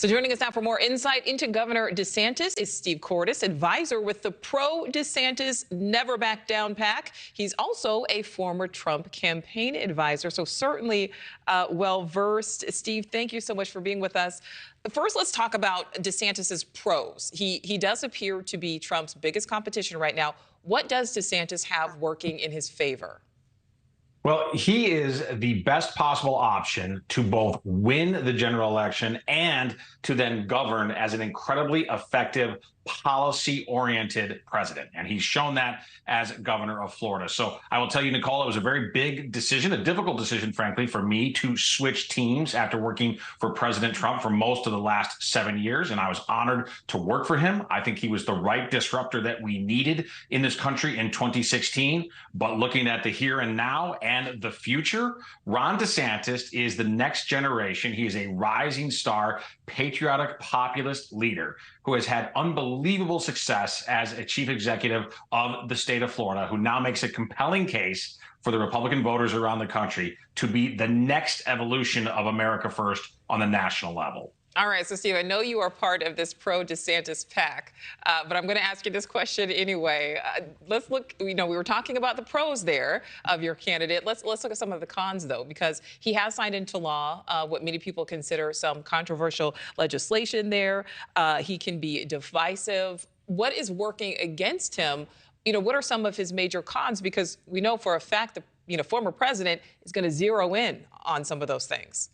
So joining us now for more insight into Governor DeSantis is Steve Cortes, advisor with the pro-DeSantis Never Back Down PAC. He's also a former Trump campaign advisor, so certainly well-versed. Steve, thank you so much for being with us. First, let's talk about DeSantis's pros. He does appear to be Trump's biggest competition right now. What does DeSantis have working in his favor? Well, he is the best possible option to both win the general election and to then govern as an incredibly effective, policy-oriented president. And he's shown that as governor of Florida. So I will tell you, Nichole, it was a very big decision, a difficult decision, frankly, for me to switch teams after working for President Trump for most of the last 7 years. And I was honored to work for him. I think he was the right disruptor that we needed in this country in 2016. But looking at the here and now and the future, Ron DeSantis is the next generation. He is a rising star, patriotic populist leader who has had unbelievable success as a chief executive of the state of Florida, who now makes a compelling case for the Republican voters around the country to be the next evolution of America First on the national level. All right, so Steve, I know you are part of this pro-DeSantis PAC, but I'm going to ask you this question anyway. Let's look, we were talking about the pros there of your candidate. Let's look at some of the cons, though, because he has signed into law what many people consider some controversial legislation there. He can be divisive. What is working against him? What are some of his major cons? Because we know for a fact the former president is going to zero in on some of those things.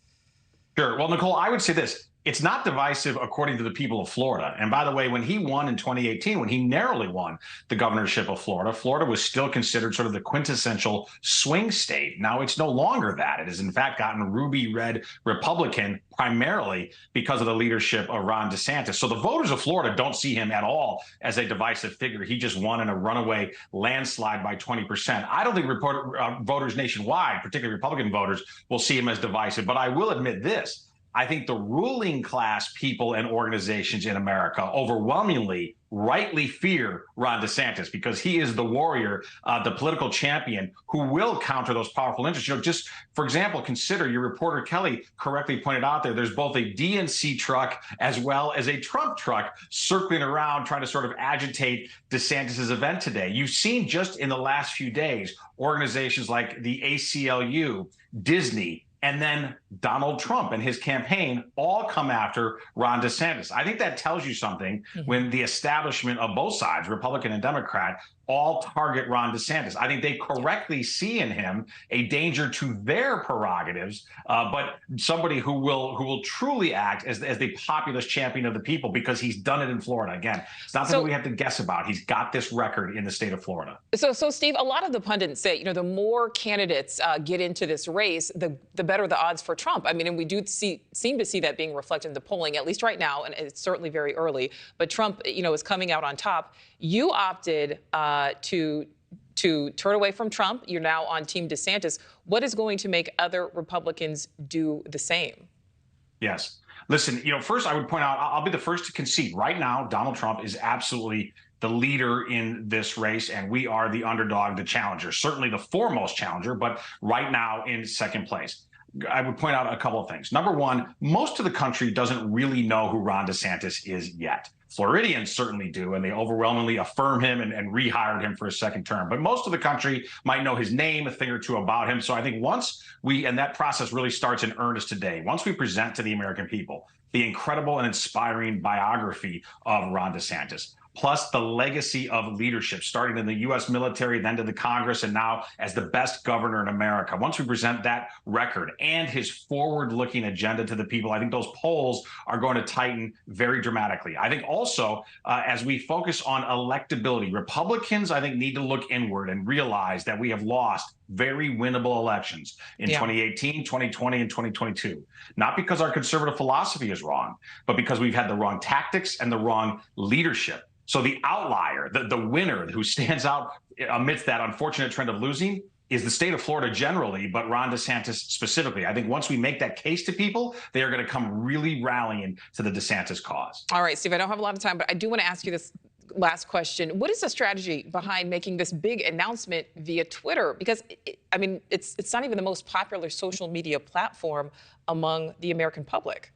Sure. Well, Nichole, I would say this. It's not divisive according to the people of Florida. And by the way, when he won in 2018, when he narrowly won the governorship of Florida, Florida was still considered sort of the quintessential swing state. Now it's no longer that. It has, in fact, gotten ruby red Republican primarily because of the leadership of Ron DeSantis. So the voters of Florida don't see him at all as a divisive figure. He just won in a runaway landslide by 20%. I don't think voters nationwide, particularly Republican voters, will see him as divisive. But I will admit this. I think the ruling class people and organizations in America overwhelmingly rightly fear Ron DeSantis because he is the warrior, the political champion who will counter those powerful interests. Just for example, consider your reporter Kelly correctly pointed out there's both a DNC truck as well as a Trump truck circling around trying to sort of agitate DeSantis's event today. You've seen just in the last few days organizations like the ACLU, Disney, and then Donald Trump and his campaign all come after Ron DeSantis. I think that tells you something when the establishment of both sides, Republican and Democrat, all target Ron DeSantis. I think they correctly see in him a danger to their prerogatives, but somebody who will truly act as the populist champion of the people because he's done it in Florida. Again, it's not something we have to guess about. He's got this record in the state of Florida. So Steve, a lot of the pundits say, the more candidates get into this race, the better the odds for Trump. I mean, and we do seem to see that being reflected in the polling, at least right now, and it's certainly very early. But Trump, is coming out on top. You opted to turn away from Trump. You're now on Team DeSantis. What is going to make other Republicans do the same? Yes. Listen, first I would point out, I'll be the first to concede right now, Donald Trump is absolutely the leader in this race, and we are the underdog, the challenger, certainly the foremost challenger, but right now in second place. I would point out a couple of things. Number one, most of the country doesn't really know who Ron DeSantis is yet. Floridians certainly do, and they overwhelmingly affirm him and rehired him for a second term. But most of the country might know his name, a thing or two about him. So I think and that process really starts in earnest today, once we present to the American people the incredible and inspiring biography of Ron DeSantis, plus the legacy of leadership, starting in the U.S. military, then to the Congress, and now as the best governor in America. Once we present that record and his forward-looking agenda to the people, I think those polls are going to tighten very dramatically. I think also, as we focus on electability, Republicans, I think, need to look inward and realize that we have lost very winnable elections in 2018, 2020, and 2022. Not because our conservative philosophy is wrong, but because we've had the wrong tactics and the wrong leadership. So the outlier, the winner who stands out amidst that unfortunate trend of losing is the state of Florida generally, but Ron DeSantis specifically. I think once we make that case to people, they are going to come really rallying to the DeSantis cause. All right, Steve, I don't have a lot of time, but I do want to ask you this last question. What is the strategy behind making this big announcement via Twitter? Because, it's not even the most popular social media platform among the American public.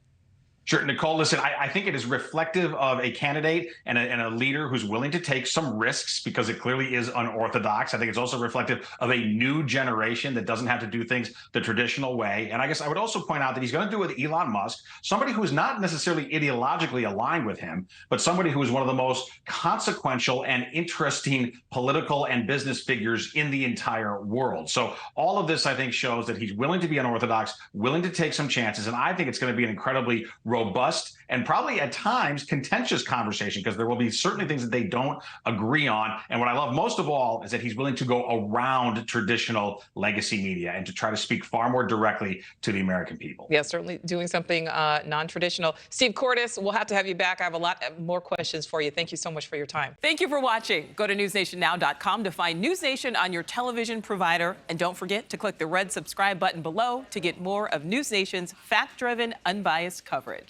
Sure, Nichole, listen, I think it is reflective of a candidate and a leader who's willing to take some risks because it clearly is unorthodox. I think it's also reflective of a new generation that doesn't have to do things the traditional way. And I guess I would also point out that he's going to do it with Elon Musk, somebody who's not necessarily ideologically aligned with him, but somebody who is one of the most consequential and interesting political and business figures in the entire world. So all of this, I think, shows that he's willing to be unorthodox, willing to take some chances. And I think it's going to be an incredibly robust and probably at times contentious conversation because there will be certainly things that they don't agree on. And what I love most of all is that he's willing to go around traditional legacy media and to try to speak far more directly to the American people. Yeah, certainly doing something non-traditional. Steve Cortes, we'll have to have you back. I have a lot more questions for you. Thank you so much for your time. Thank you for watching. Go to newsnationnow.com to find NewsNation on your television provider. And don't forget to click the red subscribe button below to get more of NewsNation's fact-driven, unbiased coverage.